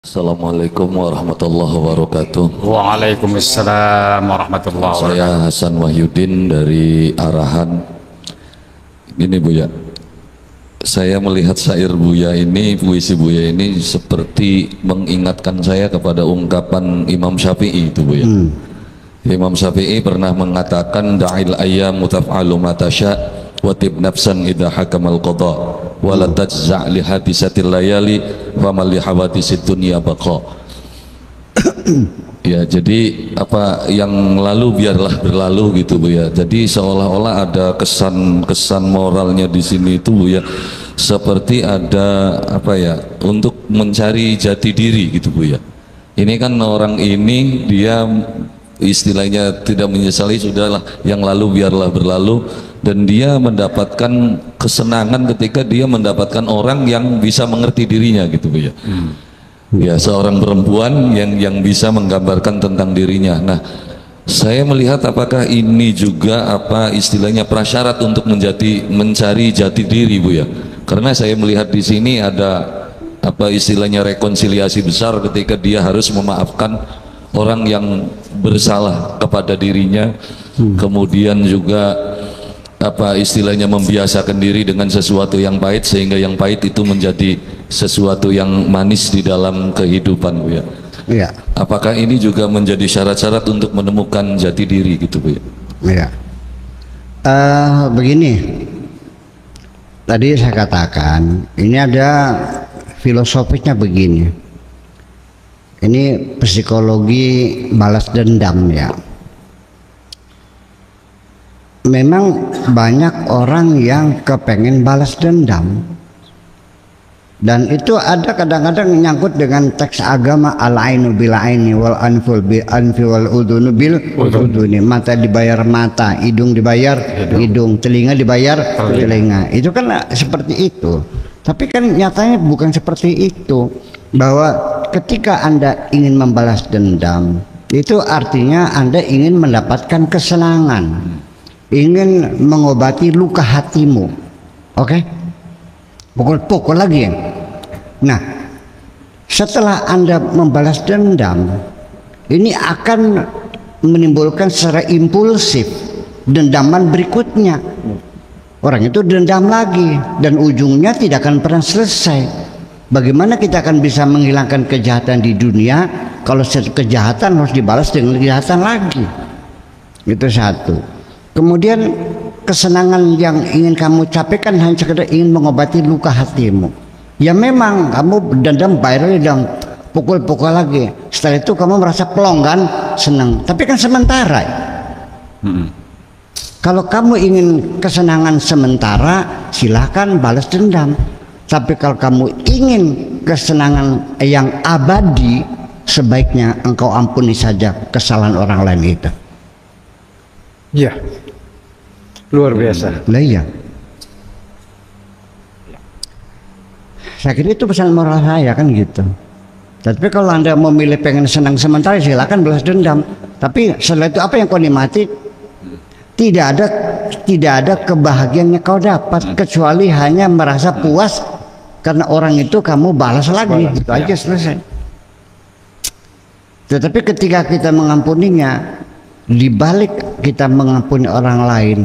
Assalamualaikum warahmatullahi wabarakatuh. Waalaikumsalam warahmatullahi wabarakatuh. Saya Hasan Wahyudin dari Arahan. Ini Buya, saya melihat syair Buya ini, puisi Buya ini seperti mengingatkan saya kepada ungkapan Imam Syafi'i itu Buya. Imam Syafi'i pernah mengatakan da'il ayyam taf'alu ma tasya' wa tib nafsan idha hakamal qada wa la tajza' li hadisatil layali wa mal li hawadisid dunya baqa. Ya, jadi apa yang lalu biarlah berlalu gitu Bu ya. Jadi seolah-olah ada kesan moralnya di sini itu Bu ya. Seperti ada apa ya, untuk mencari jati diri gitu Bu ya. Ini kan orang ini dia istilahnya tidak menyesali, sudahlah yang lalu biarlah berlalu, dan dia mendapatkan kesenangan ketika dia mendapatkan orang yang bisa mengerti dirinya gitu Bu ya. Ya, seorang perempuan yang bisa menggambarkan tentang dirinya. Nah, saya melihat apakah ini juga apa istilahnya prasyarat untuk mencari jati diri Bu ya. Karena saya melihat di sini ada apa istilahnya rekonsiliasi besar ketika dia harus memaafkan orang yang bersalah kepada dirinya, kemudian juga apa istilahnya membiasakan diri dengan sesuatu yang pahit sehingga yang pahit itu menjadi sesuatu yang manis di dalam kehidupan Bu ya. Iya. Apakah ini juga menjadi syarat-syarat untuk menemukan jati diri gitu Bu ya? Iya. Begini, tadi saya katakan ini ada filosofisnya begini. Ini psikologi balas dendam ya. Memang banyak orang yang kepengen balas dendam, dan itu ada kadang-kadang nyangkut dengan teks agama, al-ainu bil aini wal anful bil anfi wal udhunu bil udhuni. Mata dibayar mata, hidung dibayar hidung, telinga dibayar telinga. Itu kan seperti itu. Tapi kan nyatanya bukan seperti itu. Bahwa ketika Anda ingin membalas dendam, itu artinya Anda ingin mendapatkan kesenangan, ingin mengobati luka hatimu. Oke? Pukul-pukul lagi ya. Nah, setelah Anda membalas dendam, ini akan menimbulkan secara impulsif dendaman berikutnya. Orang itu dendam lagi dan ujungnya tidak akan pernah selesai. Bagaimana kita akan bisa menghilangkan kejahatan di dunia kalau kejahatan harus dibalas dengan kejahatan lagi? Itu satu. Kemudian kesenangan yang ingin kamu capaikan hanya sekedar ingin mengobati luka hatimu. Ya memang kamu dendam, bayar dan pukul-pukul lagi. Setelah itu kamu merasa plong kan, senang. Tapi kan sementara. Kalau kamu ingin kesenangan sementara, silahkan balas dendam. Tapi kalau kamu ingin kesenangan yang abadi, sebaiknya engkau ampuni saja kesalahan orang lain itu. Iya. Luar biasa. Lah iya. Saya kira itu pesan moral saya kan gitu. Tapi kalau Anda memilih pengen senang sementara, silakan balas dendam. Tapi setelah itu apa yang kau nikmati? Tidak ada kebahagiaan yang kau dapat kecuali hanya merasa puas karena orang itu kamu balas lagi. Itu aja selesai. Tetapi ketika kita mengampuninya, di balik kita mengampuni orang lain,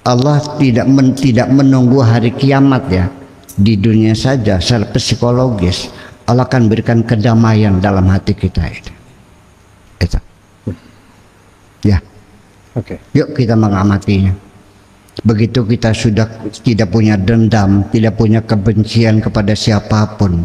Allah tidak menunggu hari kiamat ya. Di dunia saja secara psikologis Allah akan berikan kedamaian dalam hati kita itu. Ya. Oke. Yuk kita mengamatinya. Begitu kita sudah tidak punya dendam, tidak punya kebencian kepada siapapun,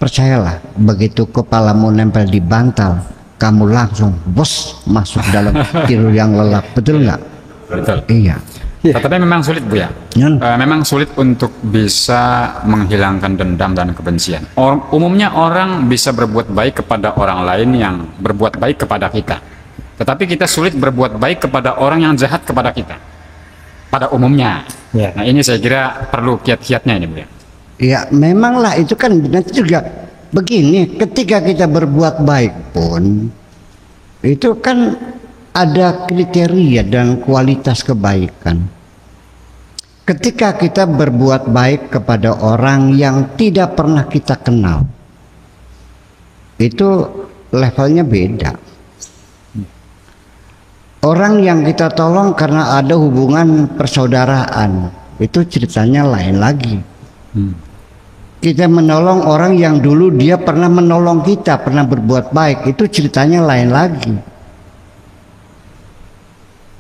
percayalah, begitu kepalamu nempel di bantal, kamu langsung bos masuk dalam tidur yang lelap. Betul nggak? Betul. Iya. Tapi memang sulit Bu ya. Memang sulit untuk bisa menghilangkan dendam dan kebencian. Umumnya orang bisa berbuat baik kepada orang lain yang berbuat baik kepada kita. Tetapi kita sulit berbuat baik kepada orang yang jahat kepada kita. Pada umumnya. Nah ini saya kira perlu kiat-kiatnya ini Bu ya. Ya memanglah itu kan nanti juga begini, ketika kita berbuat baik pun itu kan ada kriteria dan kualitas kebaikan. Ketika kita berbuat baik kepada orang yang tidak pernah kita kenal, itu levelnya beda. Orang yang kita tolong karena ada hubungan persaudaraan, itu ceritanya lain lagi. Kita menolong orang yang dulu dia pernah menolong kita, pernah berbuat baik, itu ceritanya lain lagi.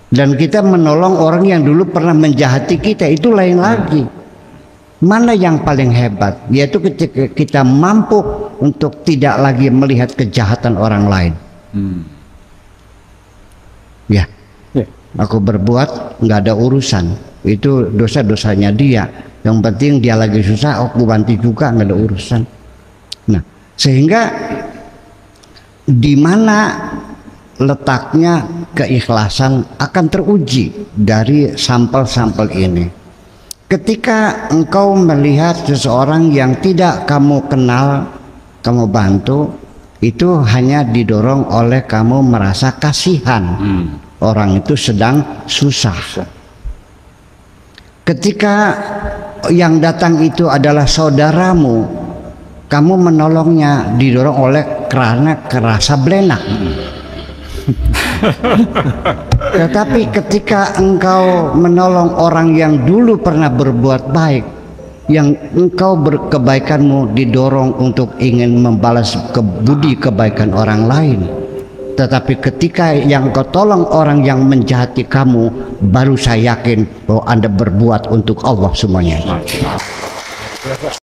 Dan kita menolong orang yang dulu pernah menjahati kita, itu lain lagi. Mana yang paling hebat? Yaitu ketika kita mampu untuk tidak lagi melihat kejahatan orang lain. Ya, aku berbuat nggak ada urusan, itu dosa-dosanya dia. Yang penting dia lagi susah, aku bantu juga, nggak ada urusan. Nah, sehingga di mana letaknya keikhlasan akan teruji dari sampel-sampel ini. Ketika engkau melihat seseorang yang tidak kamu kenal, kamu bantu, itu hanya didorong oleh kamu merasa kasihan. Orang itu sedang susah. Ketika yang datang itu adalah saudaramu, kamu menolongnya didorong oleh karena kerasa belenak. Tetapi ketika engkau menolong orang yang dulu pernah berbuat baik, yang engkau berkebaikanmu didorong untuk ingin membalas budi kebaikan orang lain, tetapi ketika yang kau tolong orang yang menjahati kamu, baru saya yakin bahwa Anda berbuat untuk Allah semuanya.